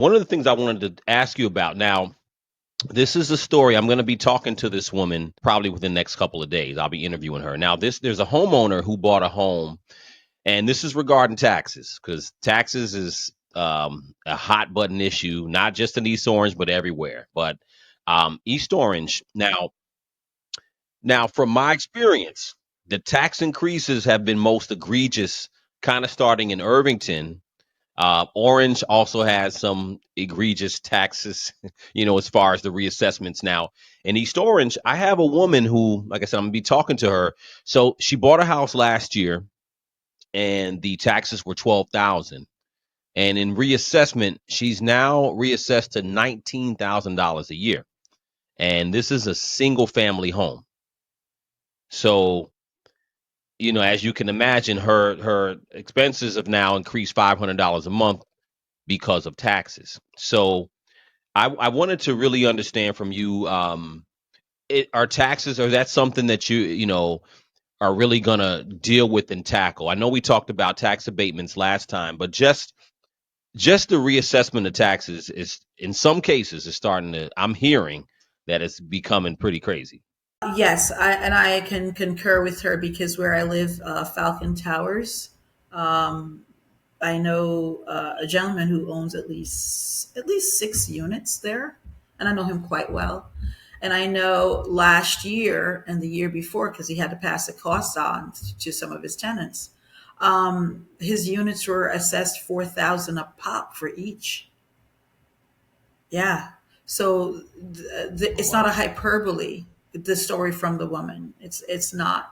One of the things I wanted to ask you about now, this is a story. I'm going to be talking to this woman probably within the next couple of days. I'll be interviewing her. Now, there's a homeowner who bought a home, and this is regarding taxes, because taxes is a hot button issue, not just in East Orange, but everywhere. But East Orange, now from my experience, the tax increases have been most egregious, kind of starting in Irvington. Orange also has some egregious taxes, as far as the reassessments. Now, in East Orange, I have a woman who, like I said, I'm gonna be talking to her. So she bought a house last year, and the taxes were 12,000. And in reassessment, she's now reassessed to $19,000 a year. And this is a single family home. So, as you can imagine, her expenses have now increased $500 a month because of taxes. So I wanted to really understand from you, are taxes, or that's something that are really gonna deal with and tackle? I know we talked about tax abatements last time, but just the reassessment of taxes is, in some cases, is starting to. I'm hearing that it's becoming pretty crazy. Yes, I can concur with her because where I live, Falcon Towers, um, I know a gentleman who owns at least 6 units there, and I know him quite well. And I know last year and the year before, because he had to pass the costs on to some of his tenants, his units were assessed 4,000 a pop for each. Yeah. So Oh, it's not a wow. hyperbole. The story from the woman. It's not,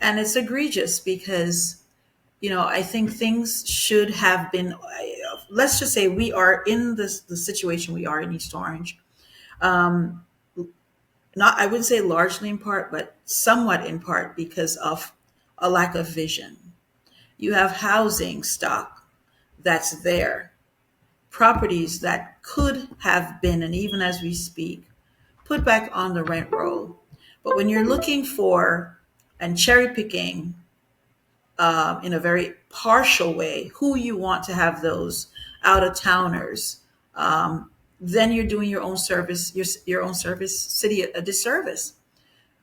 and it's egregious because I think things should have been. Let's just say we are in the situation we are in East Orange. Um, Not, I wouldn't say largely in part, but somewhat in part because of a lack of vision. You have housing stock that's there, properties that could have been, and even as we speak, put back on the rent roll. But when you're looking for and cherry picking in a very partial way who you want to have those out of towners, then you're doing your own service, your own service city a disservice.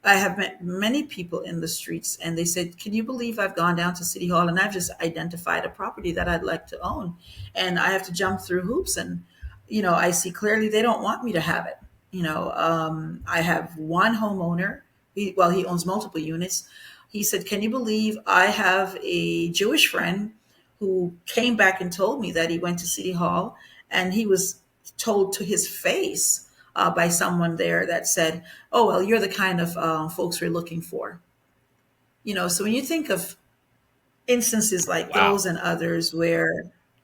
I have met many people in the streets and they said, "Can you believe I've gone down to City Hall and I've just identified a property that I'd like to own? And I have to jump through hoops. And, I see clearly they don't want me to have it. I have one homeowner, he owns multiple units. He said, "Can you believe I have a Jewish friend who came back and told me that he went to City Hall and he was told to his face by someone there that said, 'Oh, well, you're the kind of folks we're looking for.'" So when you think of instances like Wow. those and others where,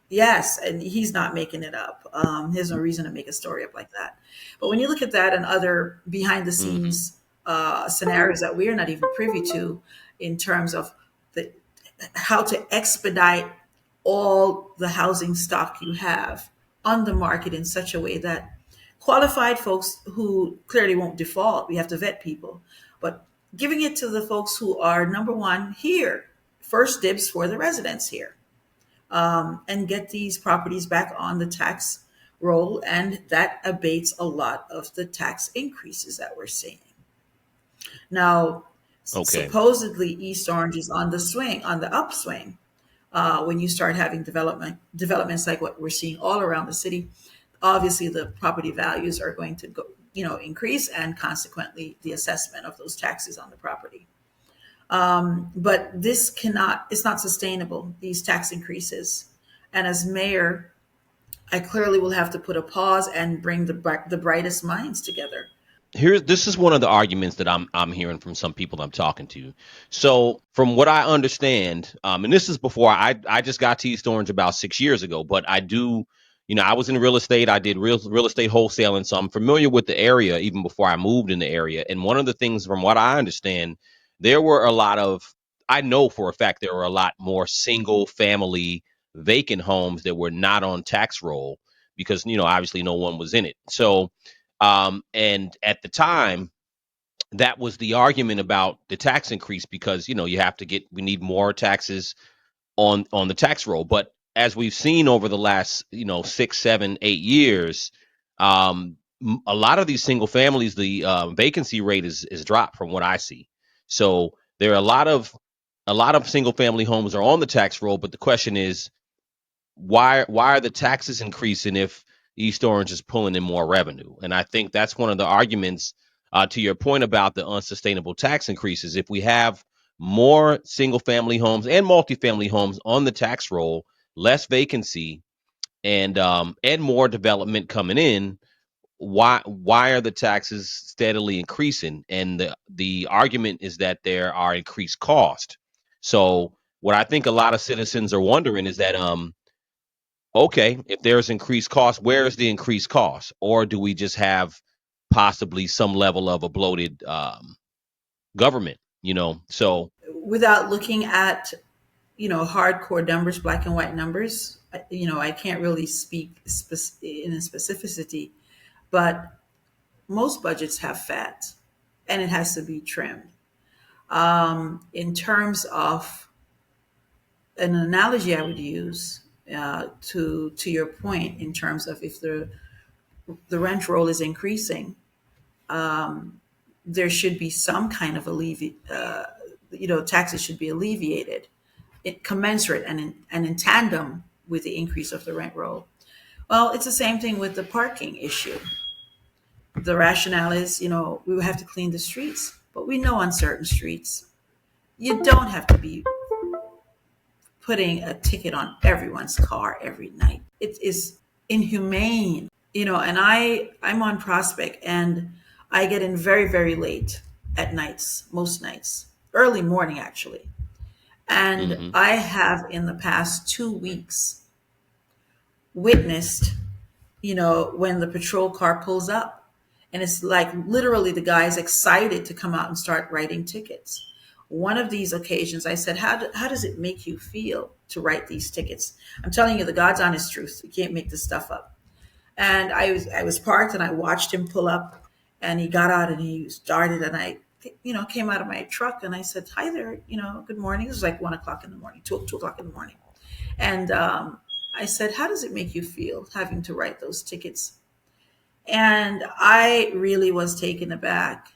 yes, and he's not making it up. There's no reason to make a story up like that. But when you look at that and other behind the Hmm. scenes scenarios that we're not even privy to in terms of the how to expedite all the housing stock you have on the market in such a way that qualified folks who clearly won't default, we have to vet people, but giving it to the folks who are number one here, first dibs for the residents here, and get these properties back on the tax roll. And that abates a lot of the tax increases that we're seeing. Now, Okay. supposedly East Orange is on the swing, on the upswing. When you start having developments like what we're seeing all around the city, obviously the property values are going to go, increase, and consequently the assessment of those taxes on the property. But this cannot, it's not sustainable, these tax increases. And as mayor, I clearly will have to put a pause and bring the brightest minds together. This is one of the arguments that I'm hearing from some people I'm talking to. So from what I understand, and this is before I just got to East Orange about 6 years ago, but I do, I was in real estate. I did real estate wholesaling, so I'm familiar with the area even before I moved in the area. And one of the things, from what I understand, there were a lot of, I know for a fact there were a lot more single family vacant homes that were not on tax roll because obviously no one was in it. So and at the time, that was the argument about the tax increase because you have to we need more taxes on the tax roll. But as we've seen over the last 6, 7, 8 years, a lot of these single families, the vacancy rate is dropped from what I see. So there are a lot of single family homes are on the tax roll, but the question is, why are the taxes increasing if East Orange is pulling in more revenue? And I think that's one of the arguments, to your point about the unsustainable tax increases. If we have more single family homes and multifamily homes on the tax roll, less vacancy, and more development coming in, why are the taxes steadily increasing? And the argument is that there are increased costs. So what I think a lot of citizens are wondering is that, okay, if there's increased cost, where is the increased cost? Or do we just have possibly some level of a bloated government? So Without looking at, hardcore numbers, black and white numbers, I can't really speak in a specificity, but most budgets have fat and it has to be trimmed. In terms of an analogy I would use, to your point, in terms of if the rent roll is increasing, there should be some kind of taxes should be alleviated, commensurate and in tandem with the increase of the rent roll. Well, it's the same thing with the parking issue. The rationale is, we would have to clean the streets, but we know on certain streets, you don't have to be putting a ticket on everyone's car every night. It is inhumane, and I'm on Prospect and I get in very, very late at nights, most nights, early morning actually. And mhm, I have in the past 2 weeks witnessed, when the patrol car pulls up and it's like literally the guy's excited to come out and start writing tickets. One of these occasions, I said, how does it make you feel to write these tickets? I'm telling you the God's honest truth. You can't make this stuff up. And I was parked and I watched him pull up and he got out and he started and I, came out of my truck and I said, hi there, good morning. It was like 1 o'clock in the morning, 2 o'clock in the morning. And I said, how does it make you feel having to write those tickets? And I really was taken aback.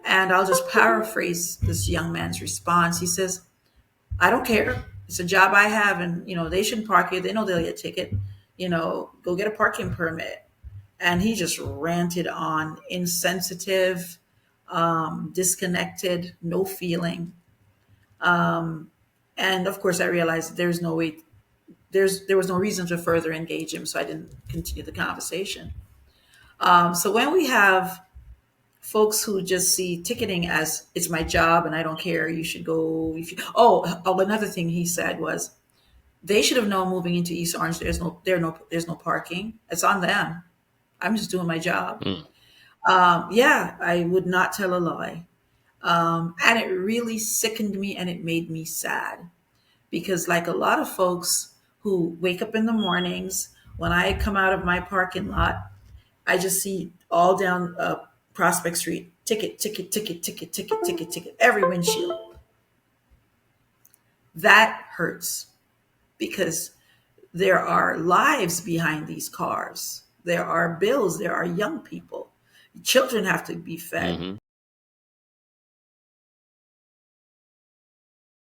And I'll just paraphrase this young man's response. He says, I don't care. It's a job I have, and they shouldn't park here. They know they'll get a ticket. Go get a parking permit. And he just ranted on, insensitive, disconnected, no feeling. And of course, I realized there's no way, there was no reason to further engage him, so I didn't continue the conversation. So when we have folks who just see ticketing as it's my job and I don't care, you should go. Another thing he said was they should have known moving into East Orange there's no parking. It's on them. I'm just doing my job. mm, Yeah, I would not tell a lie. And it really sickened me and it made me sad because, like a lot of folks who wake up in the mornings, when I come out of my parking lot, I just see all down Prospect Street ticket, ticket, ticket, ticket, ticket, ticket, ticket, every windshield. That hurts because there are lives behind these cars. There are bills. There are young people. Children have to be fed. mhm.